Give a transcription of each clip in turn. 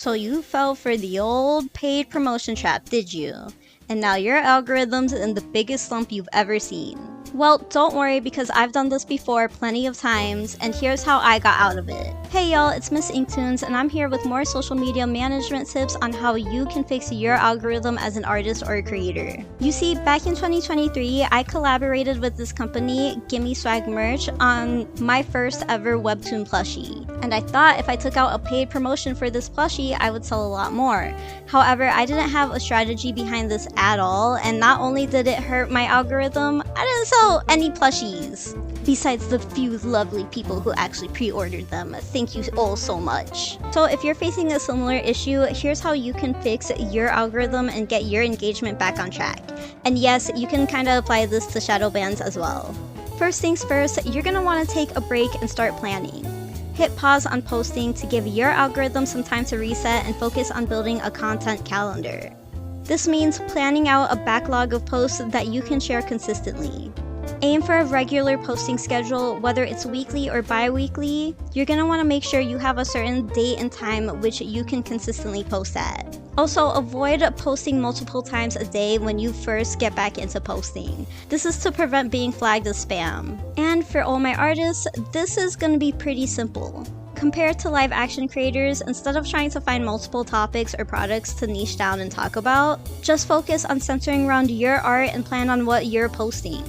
So you fell for the old paid promotion trap, did you? And now your algorithm's in the biggest slump you've ever seen. Well, don't worry because I've done this before plenty of times, and here's how I got out of it. Hey y'all, it's Miss Inktoons, and I'm here with more social media management tips on how you can fix your algorithm as an artist or a creator. You see, back in 2023, I collaborated with this company, Gimme Swag Merch, on my first ever webtoon plushie. And I thought if I took out a paid promotion for this plushie, I would sell a lot more. However, I didn't have a strategy behind this at all, and not only did it hurt my algorithm, I didn't sell any plushies. Besides the few lovely people who actually pre-ordered them. Thank you all so much. So if you're facing a similar issue, here's how you can fix your algorithm and get your engagement back on track. And yes, you can kind of apply this to shadow bans as well. First things first, you're going to want to take a break and start planning. Hit pause on posting to give your algorithm some time to reset and focus on building a content calendar. This means planning out a backlog of posts that you can share consistently. Aim for a regular posting schedule, whether it's weekly or bi-weekly. You're going to want to make sure you have a certain date and time which you can consistently post at. Also, avoid posting multiple times a day when you first get back into posting. This is to prevent being flagged as spam. And for all my artists, this is going to be pretty simple. Compared to live action creators, instead of trying to find multiple topics or products to niche down and talk about, just focus on centering around your art and plan on what you're posting.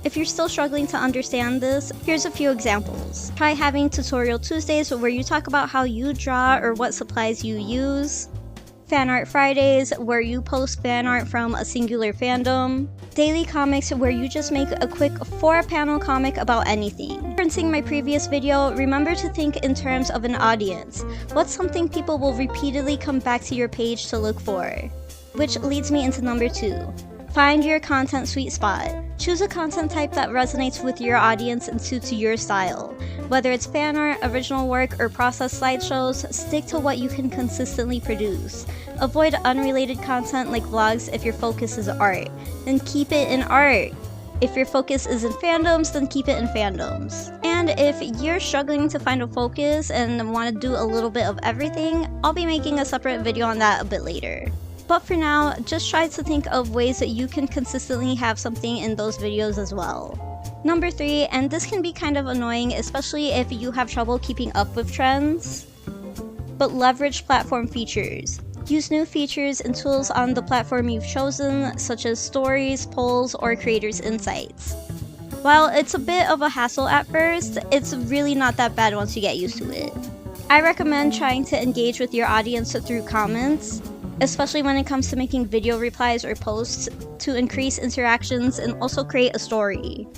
If you're still struggling to understand this, here's a few examples. Try having Tutorial Tuesdays where you talk about how you draw or what supplies you use. Fan Art Fridays where you post fan art from a singular fandom. Daily Comics where you just make a quick 4-panel comic about anything. Referencing my previous video, remember to think in terms of an audience. What's something people will repeatedly come back to your page to look for? Which leads me into number 2. Find your content sweet spot. Choose a content type that resonates with your audience and suits your style. Whether it's fan art, original work, or process slideshows, stick to what you can consistently produce. Avoid unrelated content like vlogs if your focus is art. Then keep it in art. If your focus is in fandoms, then keep it in fandoms. And if you're struggling to find a focus and want to do a little bit of everything, I'll be making a separate video on that a bit later. But for now, just try to think of ways that you can consistently have something in those videos as well. Number 3, and this can be kind of annoying, especially if you have trouble keeping up with trends, but leverage platform features. Use new features and tools on the platform you've chosen, such as stories, polls, or creators' insights. While it's a bit of a hassle at first, it's really not that bad once you get used to it. I recommend trying to engage with your audience through comments, especially when it comes to making video replies or posts to increase interactions and also create a story.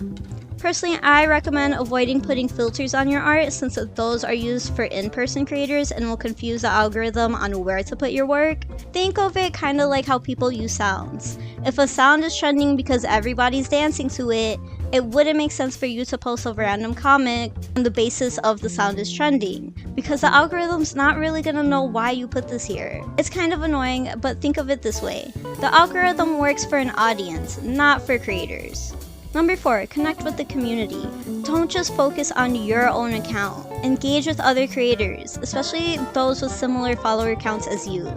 Personally, I recommend avoiding putting filters on your art since those are used for in-person creators and will confuse the algorithm on where to put your work. Think of it kind of like how people use sounds. If a sound is trending because everybody's dancing to it, it wouldn't make sense for you to post a random comic on the basis of the sound is trending, because the algorithm's not really gonna know why you put this here. It's kind of annoying, but think of it this way. The algorithm works for an audience, not for creators. Number 4, connect with the community. Don't just focus on your own account. Engage with other creators, especially those with similar follower counts as you.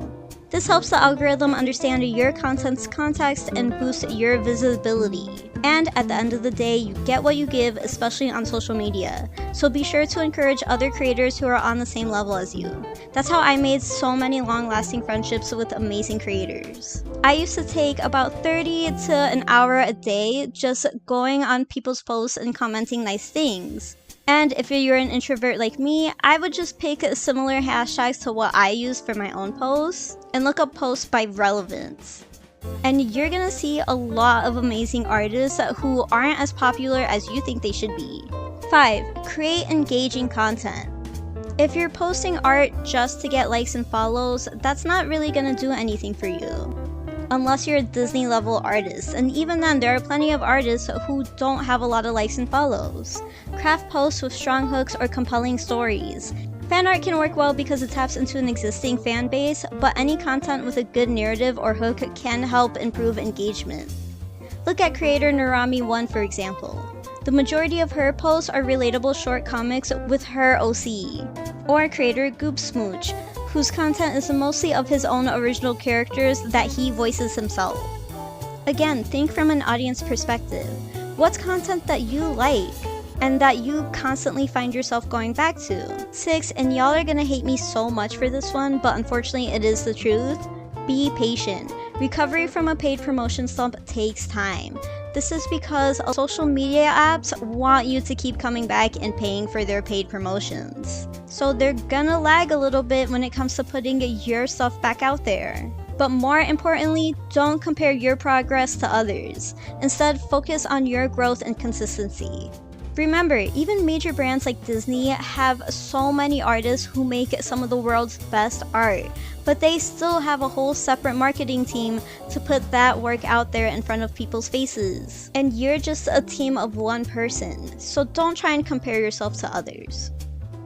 This helps the algorithm understand your content's context and boost your visibility. And at the end of the day, you get what you give, especially on social media. So be sure to encourage other creators who are on the same level as you. That's how I made so many long-lasting friendships with amazing creators. I used to take about 30 to an hour a day just going on people's posts and commenting nice things. And if you're an introvert like me, I would just pick similar hashtags to what I use for my own posts and look up posts by relevance. And you're gonna see a lot of amazing artists who aren't as popular as you think they should be. 5. Create engaging content. If you're posting art just to get likes and follows, that's not really gonna do anything for you. Unless you're a Disney level artist, and even then there are plenty of artists who don't have a lot of likes and follows. Craft posts with strong hooks or compelling stories. Fan art can work well because it taps into an existing fan base, but any content with a good narrative or hook can help improve engagement. Look at creator Narami1 for example. The majority of her posts are relatable short comics with her OC. Or creator Goop Smooch, whose content is mostly of his own original characters that he voices himself. Again, think from an audience perspective. What's content that you like and that you constantly find yourself going back to? 6, and y'all are gonna hate me so much for this one, but unfortunately it is the truth. Be patient. Recovery from a paid promotion slump takes time. This is because social media apps want you to keep coming back and paying for their paid promotions. So they're gonna lag a little bit when it comes to putting your stuff back out there. But more importantly, don't compare your progress to others. Instead, focus on your growth and consistency. Remember, even major brands like Disney have so many artists who make some of the world's best art, but they still have a whole separate marketing team to put that work out there in front of people's faces. And you're just a team of one person, so don't try and compare yourself to others.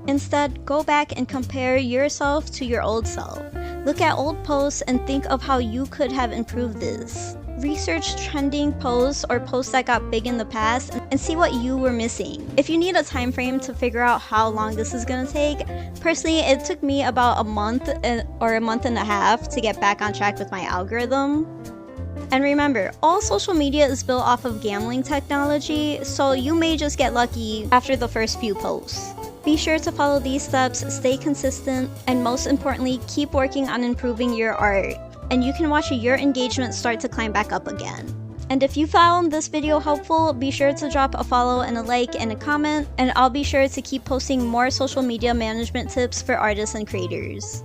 Instead, go back and compare yourself to your old self. Look at old posts and think of how you could have improved this. Research trending posts or posts that got big in the past and see what you were missing. If you need a time frame to figure out how long this is gonna take, personally it took me about a month or a month and a half to get back on track with my algorithm. And remember, all social media is built off of gambling technology, so you may just get lucky after the first few posts. Be sure to follow these steps, stay consistent, and most importantly, keep working on improving your art. And you can watch your engagement start to climb back up again. And if you found this video helpful, be sure to drop a follow and a like and a comment, and I'll be sure to keep posting more social media management tips for artists and creators.